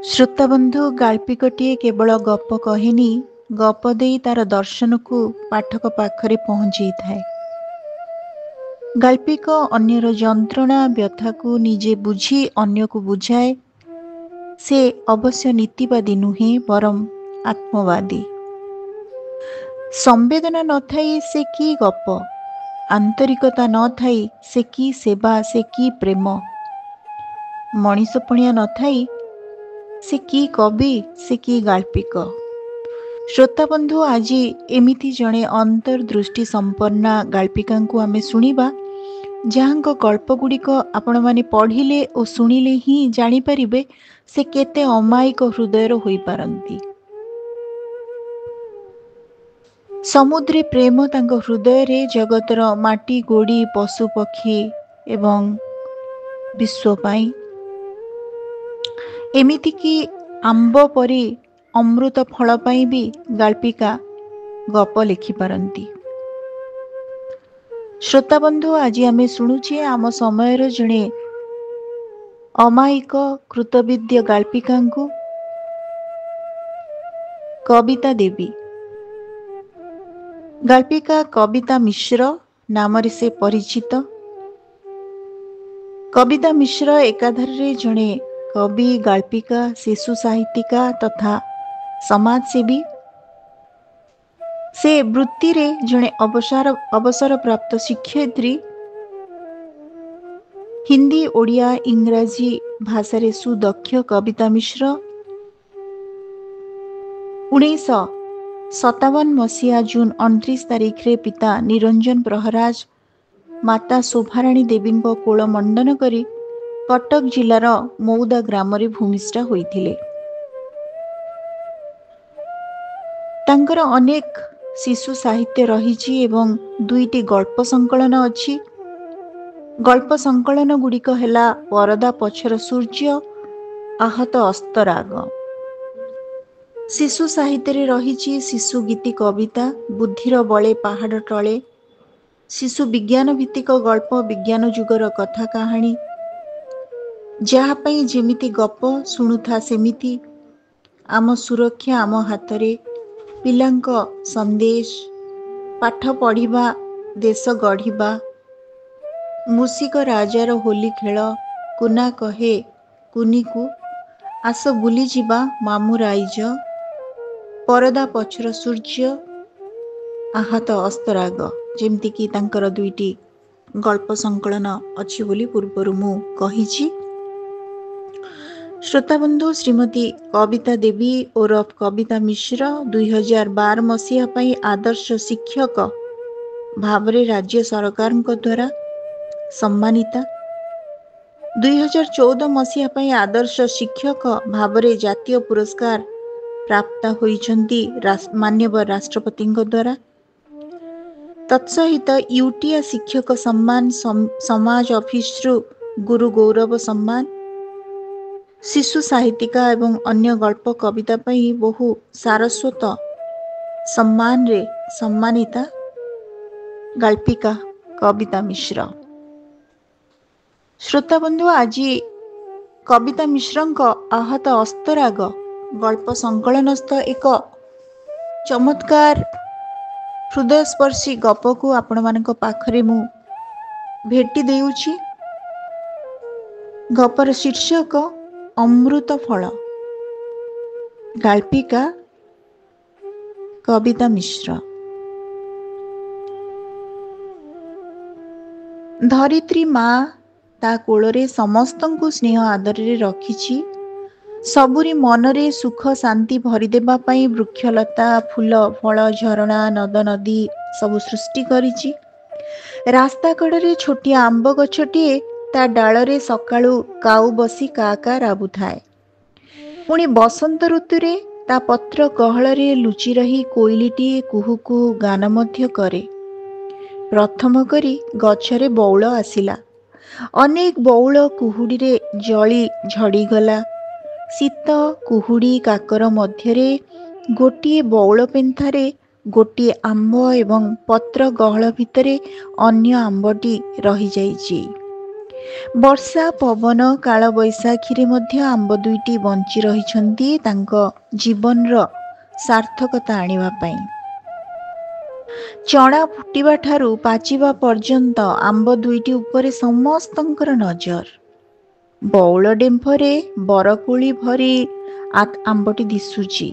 ଶ୍ରୋତାବନ୍ଧୁ ଗାଳ୍ପିକଟିଏ କେବଳ ଗପ କହେନି, ଗପ ଦେଇ ତାର ଦର୍ଶନକୁ ପାଠକ ପାଖରେ ପହଞ୍ଚେଇଥାଏ। ଗାଳ୍ପିକ ଅନ୍ୟର ଯନ୍ତ୍ରଣା ବ୍ୟଥାକୁ ନିଜେ ବୁଝି ଅନ୍ୟକୁ ବୁଝାଏ। ସେ ଅବଶ୍ୟ ନୀତିବାଦୀ ନୁହେଁ, ବରଂ ଆତ୍ମବାଦୀ। ସମ୍ବେଦନା ନଥାଇ ସେ କି ଗପ, ଆନ୍ତରିକତା ନଥାଇ ସେ କି ସେବା, ସେ କି ପ୍ରେମ, ମଣିଷପଣିଆ ନଥାଇ ସେ କି କବି, ସେ କି ଗାଳ୍ପିକ। ଶ୍ରୋତାବନ୍ଧୁ, ଆଜି ଏମିତି ଜଣେ ଅନ୍ତର୍ଦୃଷ୍ଟି ସମ୍ପନ୍ନା ଗାଳ୍ପିକାଙ୍କୁ ଆମେ ଶୁଣିବା, ଯାହାଙ୍କ ଗଳ୍ପଗୁଡ଼ିକ ଆପଣମାନେ ପଢ଼ିଲେ ଓ ଶୁଣିଲେ ହିଁ ଜାଣିପାରିବେ ସେ କେତେ ଅମାୟିକ ହୃଦୟର ହୋଇପାରନ୍ତି। ସମୁଦ୍ରେ ପ୍ରେମ ତାଙ୍କ ହୃଦୟରେ ଜଗତର ମାଟି ଗୋଡ଼ି ପଶୁପକ୍ଷୀ ଏବଂ ବିଶ୍ୱ ପାଇଁ, ଏମିତିକି ଆମ୍ବ ପରି ଅମୃତ ଫଳ ପାଇଁ ବି ଗାଳ୍ପିକା ଗପ ଲେଖିପାରନ୍ତି। ଶ୍ରୋତାବନ୍ଧୁ, ଆଜି ଆମେ ଶୁଣୁଛେ ଆମ ସମୟର ଜଣେ ଅମାୟିକ କୃତବିଦ୍ୟ ଗାଳ୍ପିକାଙ୍କୁ, କବିତା ଦେବୀ। ଗାଳ୍ପିକା କବିତା ମିଶ୍ର ନାମରେ ସେ ପରିଚିତ। କବିତା ମିଶ୍ର ଏକାଧାରରେ ଜଣେ କବି, ଗାଳ୍ପିକା, ଶିଶୁ ସାହିତ୍ୟିକା ତଥା ସମାଜସେବୀ। ସେ ବୃତ୍ତିରେ ଜଣେ ଅବସରପ୍ରାପ୍ତ ଶିକ୍ଷୟିତ୍ରୀ। ହିନ୍ଦୀ, ଓଡ଼ିଆ, ଇଂରାଜୀ ଭାଷାରେ ସୁଦକ୍ଷ କବିତା ମିଶ୍ର 1957 ଜୁନ 29 ତାରିଖରେ ପିତା ନିରଞ୍ଜନ ପ୍ରହରାଜ, ମାତା ଶୋଭାରାଣୀ ଦେବୀଙ୍କ କୋଳ ମଣ୍ଡନ କରି କଟକ ଜିଲ୍ଲାର ମଉଦା ଗ୍ରାମରେ ଭୂମିଷ୍ଠା ହୋଇଥିଲେ। ତାଙ୍କର ଅନେକ ଶିଶୁ ସାହିତ୍ୟ ରହିଛି ଏବଂ 2ଟି ଗଳ୍ପ ସଂକଳନ ଅଛି। ଗଳ୍ପ ସଂକଳନ ଗୁଡ଼ିକ ହେଲା ପରଦା ପଛର ସୂର୍ଯ୍ୟ, ଆହତ ଅସ୍ତରାଗ। ଶିଶୁ ସାହିତ୍ୟରେ ରହିଛି ଶିଶୁ ଗୀତି କବିତା, ବୁଦ୍ଧିର ବଳେ ପାହାଡ଼ ଟଳେ, ଶିଶୁ ବିଜ୍ଞାନ ଭିତ୍ତିକ ଗଳ୍ପ, ବିଜ୍ଞାନ ଯୁଗର କଥା କାହାଣୀ, ଯାହା ପାଇଁ ଯେମିତି ଗପ, ଶୁଣୁଥା ସେମିତି, ଆମ ସୁରକ୍ଷା ଆମ ହାତରେ, ପିଲାଙ୍କ ସନ୍ଦେଶ, ପାଠ ପଢ଼ିବା ଦେଶ ଗଢ଼ିବା, ମୂଷିକ ରାଜାର ହୋଲି ଖେଳ, କୁନା କହେ କୁନିକୁ, ଆସ ବୁଲିଯିବା ମାମୁଁ ରାଇଜ, ପରଦା ପଛର ସୂର୍ଯ୍ୟ, ଆହତ ଅସ୍ତରାଗ, ଯେମିତିକି ତାଙ୍କର 2ଟି ଗଳ୍ପ ସଂକଳନ ଅଛି ବୋଲି ପୂର୍ବରୁ ମୁଁ କହିଛି। ଶ୍ରୋତାବନ୍ଧୁ, ଶ୍ରୀମତୀ କବିତା ଦେବୀ ଓରଫ କବିତା ମିଶ୍ର 2012 ମସିହା ପାଇଁ ଆଦର୍ଶ ଶିକ୍ଷକ ଭାବରେ ରାଜ୍ୟ ସରକାରଙ୍କ ଦ୍ୱାରା ସମ୍ମାନିତା। 2014 ମସିହା ପାଇଁ ଆଦର୍ଶ ଶିକ୍ଷକ ଭାବରେ ଜାତୀୟ ପୁରସ୍କାର ପ୍ରାପ୍ତ ହୋଇଛନ୍ତି ମାନ୍ୟବର ରାଷ୍ଟ୍ରପତିଙ୍କ ଦ୍ୱାରା। ତତ୍ସହିତ ୟୁଟିଆ ଶିକ୍ଷକ ସମ୍ମାନ, ସମାଜ ଅଫିସରୁ ଗୁରୁ ଗୌରବ ସମ୍ମାନ, ଶିଶୁ ସାହିତ୍ୟିକା ଏବଂ ଅନ୍ୟ ଗଳ୍ପ କବିତା ପାଇଁ ବହୁ ସାରସ୍ୱତ ସମ୍ମାନରେ ସମ୍ମାନିତା ଗାଳ୍ପିକା କବିତା ମିଶ୍ର। ଶ୍ରୋତାବନ୍ଧୁ, ଆଜି କବିତା ମିଶ୍ରଙ୍କ ଆହତ ଅସ୍ତରାଗ ଗଳ୍ପ ସଂକଳନସ୍ଥ ଏକ ଚମତ୍କାର ହୃଦୟସ୍ପର୍ଶୀ ଗପକୁ ଆପଣମାନଙ୍କ ପାଖରେ ମୁଁ ଭେଟି ଦେଉଛି। ଗପର ଶୀର୍ଷକ ଅମୃତ ଫଳ। ଗାଳ୍ପିକା କବିତା ମିଶ୍ର। ଧରିତ୍ରୀ ମା ତା କୋଳରେ ସମସ୍ତଙ୍କୁ ସ୍ନେହ ଆଦରରେ ରଖିଛି। ସବୁରି ମନରେ ସୁଖ ଶାନ୍ତି ଭରିଦେବା ପାଇଁ ବୃକ୍ଷଲତା, ଫୁଲ ଫଳ, ଝରଣା, ନଦ ନଦୀ ସବୁ ସୃଷ୍ଟି କରିଛି। ରାସ୍ତା କଡ଼ରେ ଛୋଟିଆ ଆମ୍ବ ଗଛଟିଏ, ତା ଡାଳରେ ସକାଳୁ କାଉ ବସି କା କା ରାବୁଥାଏ। ପୁଣି ବସନ୍ତ ଋତୁରେ ତା ପତ୍ର ଗହଳରେ ଲୁଚି ରହି କୋଇଲିଟିଏ କୁହୁ କୁହୁ ଗାନ ମଧ୍ୟ କରେ। ପ୍ରଥମ କରି ଗଛରେ ବଉଳ ଆସିଲା। ଅନେକ ବଉଳ କୁହୁଡ଼ିରେ ଜଳି ଝଡ଼ିଗଲା। ଶୀତ କୁହୁଡ଼ି କାକର ମଧ୍ୟରେ ଗୋଟିଏ ବଉଳ ପେନ୍ଥାରେ ଗୋଟିଏ ଆମ୍ବ ଏବଂ ପତ୍ର ଗହଳ ଭିତରେ ଅନ୍ୟ ଆମ୍ବଟି ରହିଯାଇଛି। ବର୍ଷା ପବନ କାଳବୈଶାଖୀରେ ମଧ୍ୟ ଆମ୍ବ ଦୁଇଟି ବଞ୍ଚି ରହିଛନ୍ତି ତାଙ୍କ ଜୀବନର ସାର୍ଥକତା ଆଣିବା ପାଇଁ। ଚଣା ଫୁଟିବା ଠାରୁ ପାଚିବା ପର୍ଯ୍ୟନ୍ତ ଆମ୍ବ ଦୁଇଟି ଉପରେ ସମସ୍ତଙ୍କର ନଜର। ବଉଳ ଡେମ୍ଫରେ ବରକୋଳି ଭରି ଆମ୍ବଟି ଦିଶୁଛି।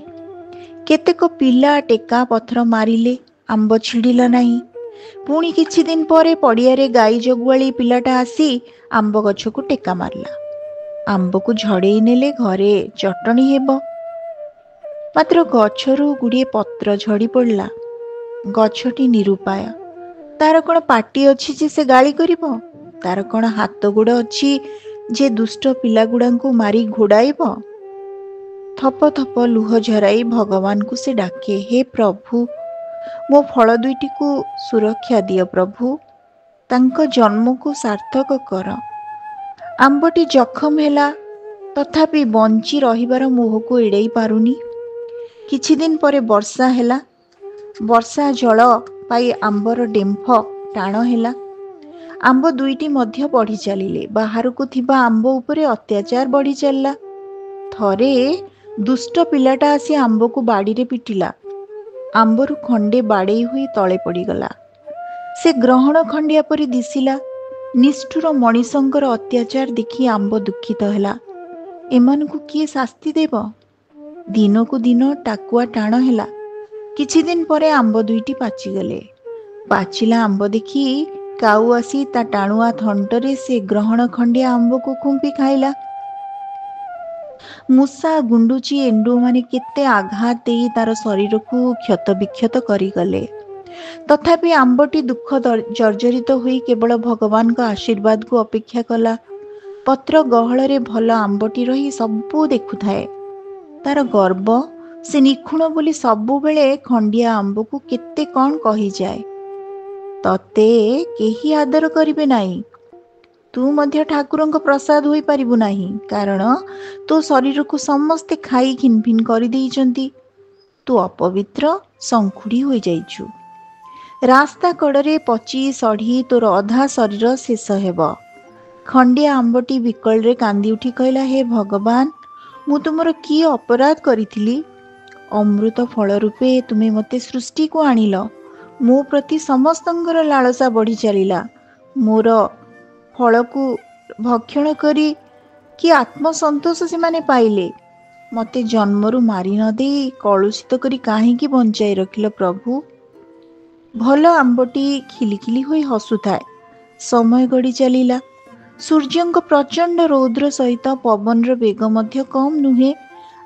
କେତେକ ପିଲା ଟେକା ପଥର ମାରିଲେ, ଆମ୍ବ ଛିଡ଼ିଲା ନାହିଁ। ପୁଣି କିଛି ଦିନ ପରେ ପଡ଼ିଆରେ ଗାଈ ଜଗୁଆଳି ପିଲାଟା ଆସି ଆମ୍ବ ଗଛକୁ ଟେକା ମାରିଲା। ଆମ୍ବକୁ ଝଡ଼େଇ ନେଲେ ଘରେ ଚଟଣି ହେବ। ମାତ୍ର ଗଛରୁ ଗୁଡ଼ିଏ ପତ୍ର ଝଡ଼ି ପଡ଼ିଲା। ଗଛଟି ନିରୁପାୟ। ତାର କ'ଣ ପାଟି ଅଛି ଯେ ସେ ଗାଳି କରିବ? ତାର କ'ଣ ହାତ ଗୋଡ଼ ଅଛି ଯେ ଦୁଷ୍ଟ ପିଲାଗୁଡ଼ାଙ୍କୁ ମାରି ଘୋଡ଼ାଇବ? ଥପ ଥପ ଲୁହ ଝରାଇ ଭଗବାନଙ୍କୁ ସେ ଡାକେ, ହେ ପ୍ରଭୁ, ମୋ ଫଳ ଦୁଇଟିକୁ ସୁରକ୍ଷା ଦିଅ ପ୍ରଭୁ, ତାଙ୍କ ଜନ୍ମକୁ ସାର୍ଥକ କର। ଆମ୍ବଟି ଜଖମ ହେଲା, ତଥାପି ବଞ୍ଚି ରହିବାର ମୋହକୁ ଏଡ଼େଇ ପାରୁନି। କିଛି ଦିନ ପରେ ବର୍ଷା ହେଲା। ବର୍ଷା ଜଳ ପାଇ ଆମ୍ବର ଡେମ୍ଫ ଟାଣ ହେଲା। ଆମ୍ବ ଦୁଇଟି ମଧ୍ୟ ବଢ଼ି ଚାଲିଲେ। ବାହାରକୁ ଥିବା ଆମ୍ବ ଉପରେ ଅତ୍ୟାଚାର ବଢ଼ି ଚାଲିଲା। ଥରେ ଦୁଷ୍ଟ ପିଲାଟା ଆସି ଆମ୍ବକୁ ବାଡ଼ିରେ ପିଟିଲା। ଆମ୍ବରୁ ଖଣ୍ଡେ ବାଡ଼େଇ ହୋଇ ତଳେ ପଡ଼ିଗଲା। ସେ ଗ୍ରହଣ ଖଣ୍ଡିଆ ପରି ଦିଶିଲା। ନିଷ୍ଠୁର ମଣିଷଙ୍କର ଅତ୍ୟାଚାର ଦେଖି ଆମ୍ବ ଦୁଃଖିତ ହେଲା। ଏମାନଙ୍କୁ କିଏ ଶାସ୍ତି ଦେବ? ଦିନକୁ ଦିନ ଟାକୁଆ ଟାଣ ହେଲା। କିଛି ଦିନ ପରେ ଆମ୍ବ ଦୁଇଟି ପାଚିଗଲେ। ପାଚିଲା ଆମ୍ବ ଦେଖି କାଉ ଆସି ତା ଟାଣୁଆ ଥଣ୍ଟରେ ସେ ଗ୍ରହଣ ଖଣ୍ଡିଆ ଆମ୍ବକୁ ଖୁମ୍ପି ଖାଇଲା। ମୂଷା, ଗୁଣ୍ଡୁଚି, ଏଣ୍ଡୁଅମାନେ କେତେ ଆଘାତ ଦେଇ ତାର ଶରୀରକୁ କ୍ଷତବିକ୍ଷତ କରିଗଲେ। ତଥାପି ଆମ୍ବଟି ଦୁଃଖ ଜର୍ଜରିତ ହୋଇ କେବଳ ଭଗବାନଙ୍କ ଆଶୀର୍ବାଦକୁ ଅପେକ୍ଷା କଲା। ପତ୍ର ଗହଳରେ ଭଲ ଆମ୍ବଟି ରହି ସବୁ ଦେଖୁଥାଏ। ତାର ଗର୍ବ, ସେ ନିଖୁଣ ବୋଲି ସବୁବେଳେ ଖଣ୍ଡିଆ ଆମ୍ବକୁ କେତେ କ'ଣ କହିଯାଏ। ତତେ କେହି ଆଦର କରିବେ ନାହିଁ। ତୁ ମଧ୍ୟ ଠାକୁରଙ୍କ ପ୍ରସାଦ ହୋଇପାରିବୁ ନାହିଁ, କାରଣ ତୋ ଶରୀରକୁ ସମସ୍ତେ ଖାଇ ଖିନଭିନ କରିଦେଇଛନ୍ତି। ତୁ ଅପବିତ୍ର, ଶଙ୍ଖୁଡ଼ି ହୋଇଯାଇଛୁ। ରାସ୍ତା କଡ଼ରେ ପଚି ସଢ଼ି ତୋର ଅଧା ଶରୀର ଶେଷ ହେବ। ଖଣ୍ଡିଆ ଆମ୍ବଟି ବିକଳରେ କାନ୍ଦି ଉଠି କହିଲା, ହେ ଭଗବାନ, ମୁଁ ତୁମର କି ଅପରାଧ କରିଥିଲି? ଅମୃତ ଫଳ ରୂପେ ତୁମେ ମୋତେ ସୃଷ୍ଟିକୁ ଆଣିଲ। ମୋ ପ୍ରତି ସମସ୍ତଙ୍କର ଲାଳସା ବଢ଼ି ଚାଲିଲା। ମୋର ଫଳକୁ ଭକ୍ଷଣ କରି କି ଆତ୍ମସନ୍ତୋଷ ସେମାନେ ପାଇଲେ। ମୋତେ ଜନ୍ମରୁ ମାରି ନ ଦେଇ କଳୁଷିତ କରି କାହିଁକି ବଞ୍ଚାଇ ରଖିଲ ପ୍ରଭୁ? ଭଲ ଆମ୍ବଟି ଖିଲିଖିଲି ହୋଇ ହସୁଥାଏ। ସମୟ ଗଡ଼ି ଚାଲିଲା। ସୂର୍ଯ୍ୟଙ୍କ ପ୍ରଚଣ୍ଡ ରୌଦ୍ର ସହିତ ପବନର ବେଗ ମଧ୍ୟ କମ୍ ନୁହେଁ।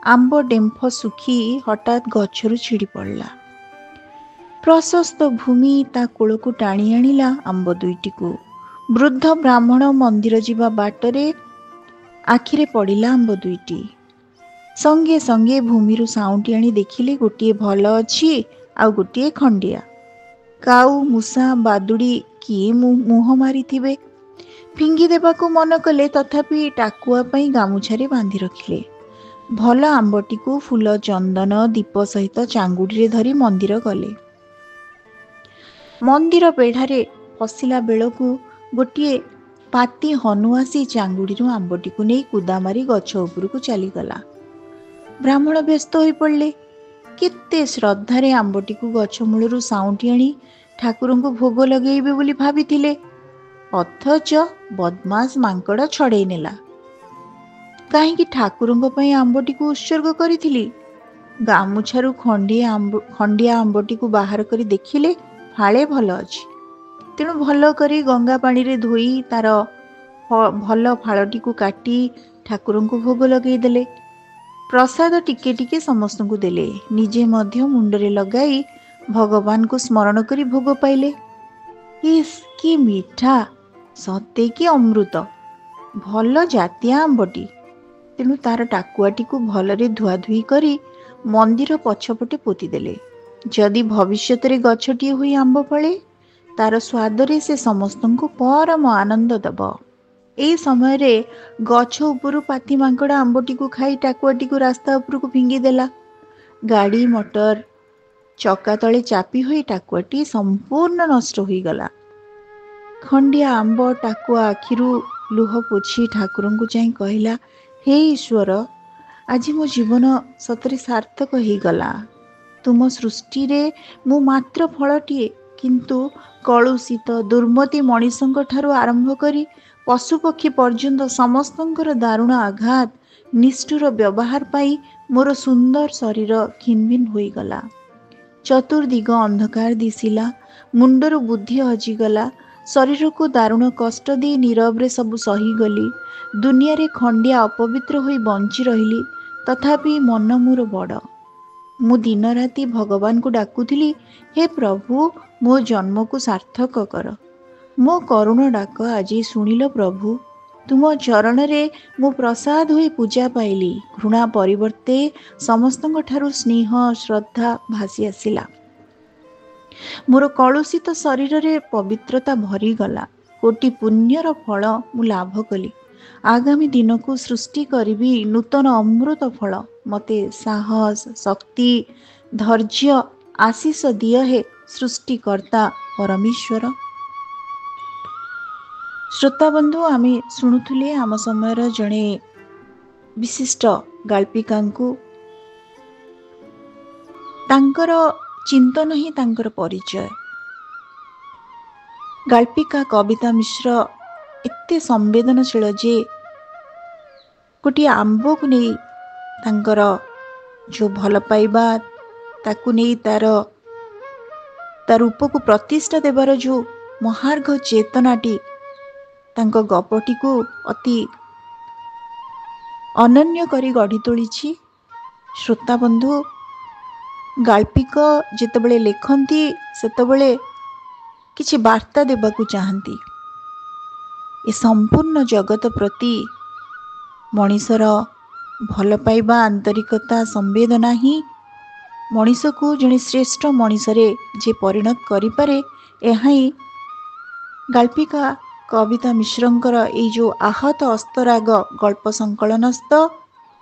ଆମ୍ବ ଡେମ୍ଫ ଶୁଖି ହଠାତ୍ ଗଛରୁ ଛିଡ଼ି ପଡ଼ିଲା। ପ୍ରଶସ୍ତ ଭୂମି ତା କୋଳକୁ ଟାଣି ଆଣିଲା ଆମ୍ବ ଦୁଇଟିକୁ। ବୃଦ୍ଧ ବ୍ରାହ୍ମଣ ମନ୍ଦିର ଯିବା ବାଟରେ ଆଖିରେ ପଡ଼ିଲା ଆମ୍ବ ଦୁଇଟି। ସଙ୍ଗେ ସଙ୍ଗେ ଭୂମିରୁ ସାଉଁଟି ଆଣି ଦେଖିଲେ ଗୋଟିଏ ଭଲ ଅଛି, ଆଉ ଗୋଟିଏ ଖଣ୍ଡିଆ। କାଉ, ମୂଷା, ବାଦୁଡ଼ି କିଏ ମୁହଁ ମାରିଥିବେ। ଫିଙ୍ଗି ଦେବାକୁ ମନ କଲେ, ତଥାପି ଟାକୁଆ ପାଇଁ ଗାମୁଛାରେ ବାନ୍ଧି ରଖିଲେ। ଭଲ ଆମ୍ବଟିକୁ ଫୁଲ, ଚନ୍ଦନ, ଦୀପ ସହିତ ଚାଙ୍ଗୁଡିରେ ଧରି ମନ୍ଦିର ଗଲେ। ମନ୍ଦିର ବେଢ଼ାରେ ପଶିଲା ବେଳକୁ ଗୋଟିଏ ପାତି ହନୁ ଆସି ଚାଙ୍ଗୁଡିରୁ ଆମ୍ବଟିକୁ ନେଇ କୁଦା ମାରି ଗଛ ଉପରକୁ ଚାଲିଗଲା। ବ୍ରାହ୍ମଣ ବ୍ୟସ୍ତ ହୋଇପଡ଼ିଲେ। କେତେ ଶ୍ରଦ୍ଧାରେ ଆମ୍ବଟିକୁ ଗଛ ମୂଳରୁ ସାଉଁଟି ଆଣି ଠାକୁରଙ୍କୁ ଭୋଗ ଲଗେଇବେ ବୋଲି ଭାବିଥିଲେ, ଅଥଚ ବଦମାସ ମାଙ୍କଡ଼ ଛଡ଼େଇ ନେଲା। କାହିଁକି ଠାକୁରଙ୍କ ପାଇଁ ଆମ୍ବଟିକୁ ଉତ୍ସର୍ଗ କରିଥିଲି? ଗାମୁଛାରୁ ଖଣ୍ଡିଆ ଆମ୍ବଟିକୁ ବାହାର କରି ଦେଖିଲେ ଫାଳେ ଭଲ ଅଛି। ତେଣୁ ଭଲ କରି ଗଙ୍ଗା ପାଣିରେ ଧୋଇ ତାର ଭଲ ଫାଳଟିକୁ କାଟି ଠାକୁରଙ୍କୁ ଭୋଗ ଲଗେଇ ଦେଲେ। ପ୍ରସାଦ ଟିକେ ଟିକେ ସମସ୍ତଙ୍କୁ ଦେଲେ। ନିଜେ ମଧ୍ୟ ମୁଣ୍ଡରେ ଲଗାଇ ଭଗବାନଙ୍କୁ ସ୍ମରଣ କରି ଭୋଗ ପାଇଲେ। ଇସ୍, କି ମିଠା! ସତେ କି ଅମୃତ! ଭଲ ଜାତିଆ ଆମ୍ବଟି। ତେଣୁ ତାର ଟାକୁଆଟିକୁ ଭଲରେ ଧୁଆଧୁଇ କରି ମନ୍ଦିର ପଛପଟେ ପୋତିଦେଲେ। ଯଦି ଭବିଷ୍ୟତରେ ଗଛଟିଏ ହୋଇ ଆମ୍ବ ଫଳେ, ତାର ସ୍ୱାଦରେ ସେ ସମସ୍ତଙ୍କୁ ପରମ ଆନନ୍ଦ ଦେବ। ଏହି ସମୟରେ ଗଛ ଉପରୁ ପାତି ମାଙ୍କଡ଼ ଆମ୍ବଟିକୁ ଖାଇ ଟାକୁଆଟିକୁ ରାସ୍ତା ଉପରକୁ ଫିଙ୍ଗିଦେଲା। ଗାଡ଼ି ମଟର ଚକା ତଳେ ଚାପି ହୋଇ ଟାକୁଆଟି ସମ୍ପୂର୍ଣ୍ଣ ନଷ୍ଟ ହୋଇଗଲା। ଖଣ୍ଡିଆ ଆମ୍ବ ଟାକୁଆ ଆଖିରୁ ଲୁହ ପୋଛି ଠାକୁରଙ୍କୁ ଚାହିଁ କହିଲା, ହେ ଈଶ୍ୱର, ଆଜି ମୋ ଜୀବନ ସତରେ ସାର୍ଥକ ହେଇଗଲା। ତୁମ ସୃଷ୍ଟିରେ ମୁଁ ମାତ୍ର ଫଳଟିଏ, କିନ୍ତୁ କଳୁଷିତ ଦୁର୍ମତି ମଣିଷଙ୍କ ଠାରୁ ଆରମ୍ଭ କରି ପଶୁପକ୍ଷୀ ପର୍ଯ୍ୟନ୍ତ ସମସ୍ତଙ୍କର ଦାରୁଣ ଆଘାତ, ନିଷ୍ଠୁର ବ୍ୟବହାର ପାଇଁ ମୋର ସୁନ୍ଦର ଶରୀର ଖିନଭିନ ହୋଇଗଲା। ଚତୁର୍ଦିଗ ଅନ୍ଧକାର ଦିଶିଲା, ମୁଣ୍ଡରୁ ବୁଦ୍ଧି ହଜିଗଲା। ଶରୀରକୁ ଦାରୁଣ କଷ୍ଟ ଦେଇ ନୀରବରେ ସବୁ ସହିଗଲି। ଦୁନିଆରେ ଖଣ୍ଡିଆ ଅପବିତ୍ର ହୋଇ ବଞ୍ଚି ରହିଲି, ତଥାପି ମନ ମୋର ବଡ଼। ମୁଁ ଦିନ ରାତି ଭଗବାନଙ୍କୁ ଡାକୁଥିଲି, ହେ ପ୍ରଭୁ, ମୋ ଜନ୍ମକୁ ସାର୍ଥକ କର। ମୋ କରୁଣ ଡାକ ଆଜି ଶୁଣିଲ ପ୍ରଭୁ। ତୁମ ଚରଣରେ ମୁଁ ପ୍ରସାଦ ହୋଇ ପୂଜା ପାଇଲି। ଘୃଣା ପରିବର୍ତ୍ତେ ସମସ୍ତଙ୍କ ଠାରୁ ସ୍ନେହ ଶ୍ରଦ୍ଧା ଭାସି ଆସିଲା। ମୋର କଳୁଷିତ ଶରୀରରେ ପବିତ୍ରତା ଭରିଗଲା। କୋଟି ପୁଣ୍ୟର ଫଳ ମୁଁ ଲାଭ କଲି। ଆଗାମୀ ଦିନକୁ ସୃଷ୍ଟି କରିବି ନୂତନ ଅମୃତ ଫଳ। ମୋତେ ସାହସ, ଶକ୍ତି, ଧୈର୍ଯ୍ୟ, ଆଶିଷ ଦିଅ ହେ ସୃଷ୍ଟିକର୍ତ୍ତା ପରମେଶ୍ୱର। ଶ୍ରୋତାବନ୍ଧୁ, ଆମେ ଶୁଣୁଥିଲେ ଆମ ସମୟର ଜଣେ ବିଶିଷ୍ଟ ଗାଳ୍ପିକାଙ୍କୁ। ତାଙ୍କର ଚିନ୍ତନ ହିଁ ତାଙ୍କର ପରିଚୟ। ଗାଳ୍ପିକା କବିତା ମିଶ୍ର ଏତେ ସମ୍ବେଦନଶୀଳ ଯେ ଗୋଟିଏ ଆମ୍ବକୁ ନେଇ ତାଙ୍କର ଯେଉଁ ଭଲ ପାଇବା, ତାକୁ ନେଇ ତାର ରୂପକୁ ପ୍ରତିଷ୍ଠା ଦେବାର ଯେଉଁ ମହାର୍ଘ ଚେତନାଟି ତାଙ୍କ ଗପଟିକୁ ଅତି ଅନନ୍ୟ କରି ଗଢ଼ି ତୋଳିଛି। ଶ୍ରୋତାବନ୍ଧୁ, ଗାଳ୍ପିକ ଯେତେବେଳେ ଲେଖନ୍ତି ସେତେବେଳେ କିଛି ବାର୍ତ୍ତା ଦେବାକୁ ଚାହାନ୍ତି। ଏ ସମ୍ପୂର୍ଣ୍ଣ ଜଗତ ପ୍ରତି ମଣିଷର ଭଲ ପାଇବା, ଆନ୍ତରିକତା, ସମ୍ବେଦନା ହିଁ ମଣିଷକୁ ଜଣେ ଶ୍ରେଷ୍ଠ ମଣିଷରେ ଯେ ପରିଣତ କରିପାରେ, ଏହା ହିଁ ଗାଳ୍ପିକା କବିତା ମିଶ୍ରଙ୍କର ଏଇ ଯେଉଁ ଆହତ ଅସ୍ତରାଗ ଗଳ୍ପ ସଂକଳନସ୍ଥ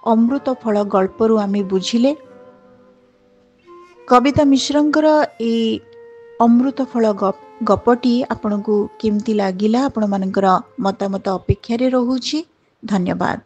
ଅମୃତ ଫଳ ଗଳ୍ପରୁ ଆମେ ବୁଝିଲେ। କବିତା ମିଶ୍ରଙ୍କର ଏଇ ଅମୃତ ଫଳ ଗପଟି ଆପଣଙ୍କୁ କେମିତି ଲାଗିଲା? ଆପଣମାନଙ୍କର ମତାମତ ଅପେକ୍ଷାରେ ରହୁଛି। ଧନ୍ୟବାଦ।